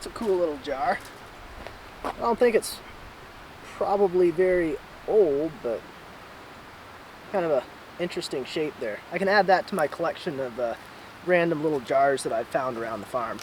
That's a cool little jar. I don't think it's probably very old, but kind of a interesting shape there. I can add that to my collection of random little jars that I've found around the farm.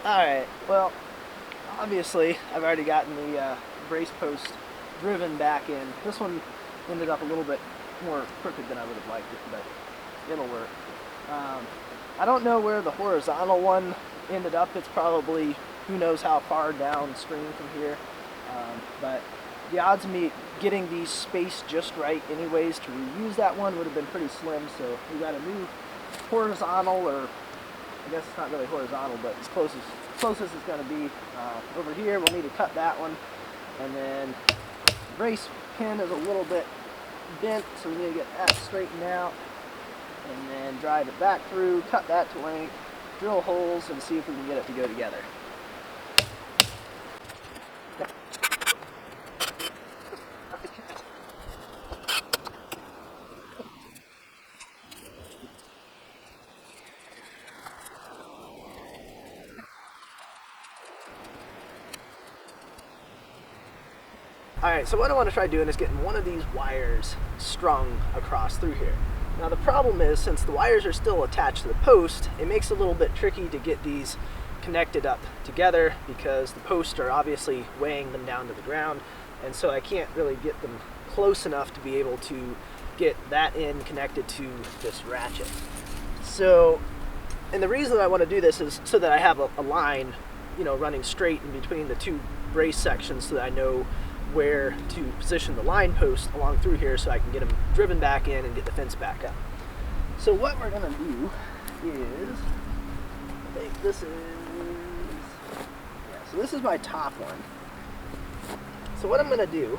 Alright, well, obviously I've already gotten the brace post driven back in. This one ended up a little bit more crooked than I would have liked it, but it'll work. I don't know where the horizontal one ended up. It's probably who knows how far downstream from here. But the odds of me getting these spaced just right anyways to reuse that one would have been pretty slim, so we got a new horizontal, or I guess it's not really horizontal, but as close as it's going to be over here. We'll need to cut that one, and then the brace pin is a little bit bent, so we need to get that straightened out, and then drive it back through, cut that to length, drill holes, and see if we can get it to go together. Alright, so what I want to try doing is getting one of these wires strung across through here. Now the problem is, since the wires are still attached to the post, it makes it a little bit tricky to get these connected up together because the posts are obviously weighing them down to the ground, and so I can't really get them close enough to be able to get that end connected to this ratchet. So, and the reason that I want to do this is so that I have a line, running straight in between the two brace sections, so that I know where to position the line post along through here so I can get them driven back in and get the fence back up. So what we're going to do is, I think this is, so this is my top one. So what I'm going to do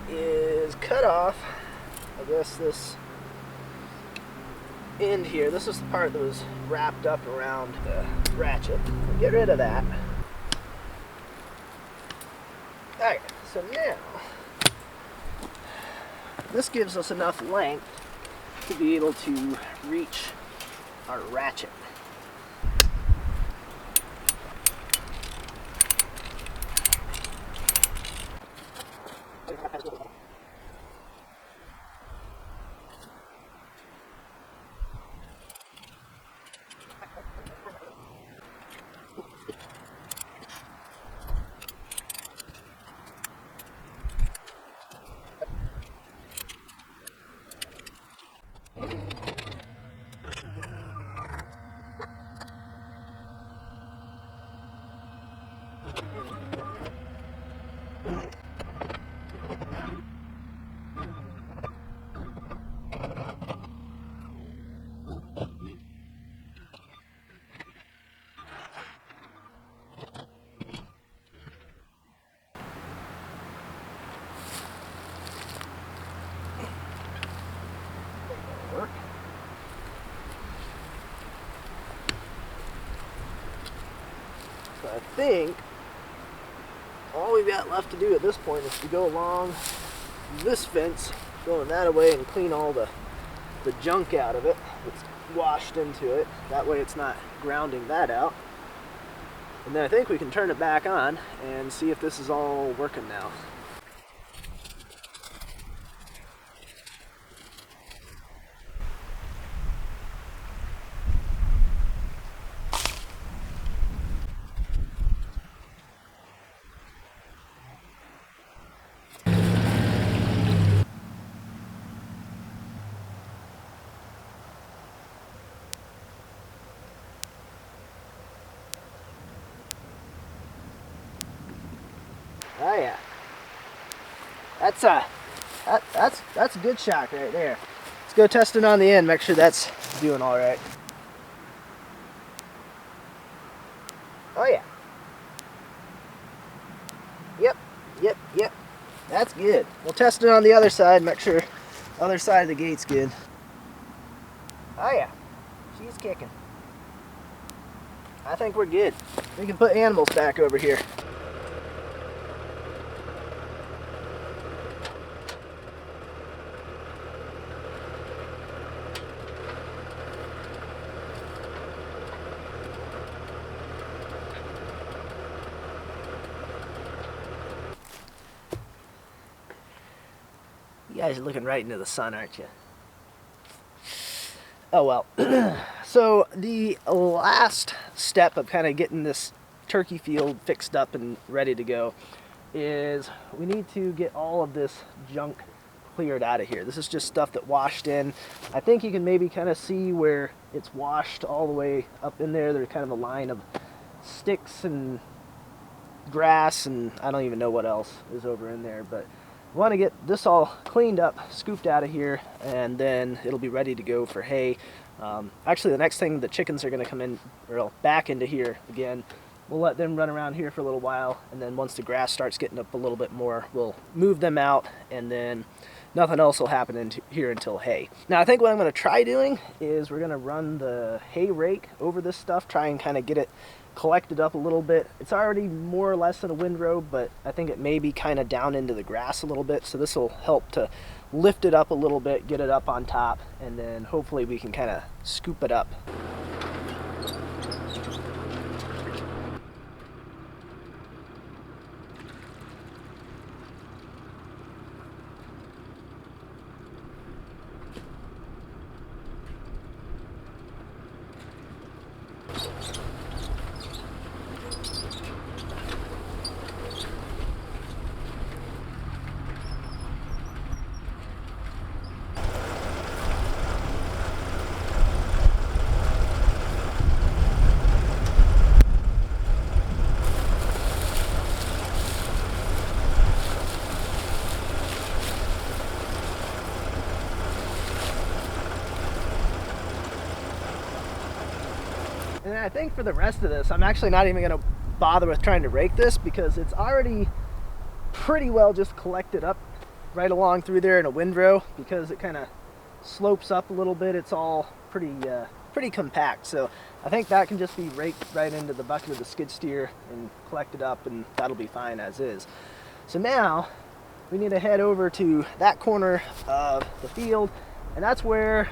is cut off, I guess, this end here. This is the part that was wrapped up around the ratchet. Get rid of that. Alright, so now, this gives us enough length to be able to reach our ratchet. So I think all we've got left to do at this point is to go along this fence, going that way, and clean all the junk out of it that's washed into it. That way it's not grounding that out. And then I think we can turn it back on and see if this is all working now. yeah. That's that's a good shock right there. Let's go test it on the end, make sure that's doing all right. Oh yeah. Yep. That's good. We'll test it on the other side, make sure the other side of the gate's good. Oh yeah, she's kicking. I think we're good. We can put animals back over here. You guys are looking right into the sun, aren't you? Oh well. So the last step of kind of getting this turkey field fixed up and ready to go is we need to get all of this junk cleared out of here. This is just stuff that washed in. I think you can maybe kind of see where it's washed all the way up in there. There's kind of a line of sticks and grass and I don't even know what else is over in there, but we want to get this all cleaned up, scooped out of here, and then it'll be ready to go for hay. Actually, the next thing, the chickens are going to come in, or back into here again. We'll let them run around here for a little while, and then once the grass starts getting up a little bit more, we'll move them out, and then nothing else will happen in here until hay. Now, I think what I'm going to try doing is we're going to run the hay rake over this stuff, try and kind of get it collected up a little bit. It's already more or less in a windrow, but I think it may be kind of down into the grass a little bit, so this will help to lift it up a little bit, get it up on top, and then hopefully we can kind of scoop it up. And I think for the rest of this, I'm actually not even going to bother with trying to rake this because it's already pretty well just collected up right along through there in a windrow because it kind of slopes up a little bit. It's all pretty compact. So I think that can just be raked right into the bucket of the skid steer and collected up, and that'll be fine as is. So now we need to head over to that corner of the field, and that's where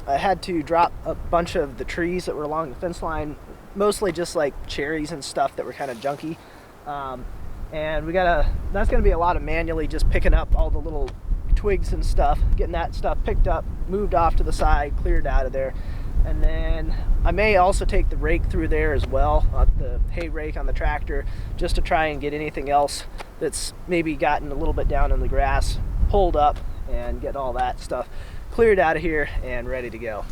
I had to drop a bunch of the trees that were along the fence line, mostly just like cherries and stuff that were kind of junky. And that's gonna be a lot of manually just picking up all the little twigs and stuff, getting that stuff picked up, moved off to the side, cleared out of there. And then I may also take the rake through there as well, the hay rake on the tractor, just to try and get anything else that's maybe gotten a little bit down in the grass pulled up and get all that stuff cleared out of here and ready to go.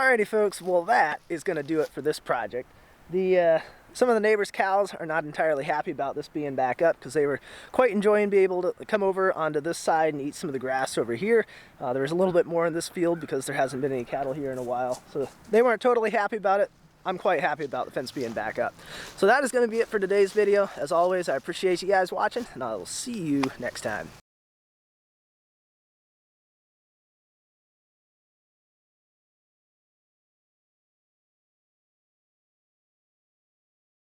Alrighty folks, well that is going to do it for this project. Some of the neighbors' cows are not entirely happy about this being back up because they were quite enjoying being able to come over onto this side and eat some of the grass over here. There's a little bit more in this field because there hasn't been any cattle here in a while. So they weren't totally happy about it. I'm quite happy about the fence being back up. So that is going to be it for today's video. As always, I appreciate you guys watching, and I will see you next time.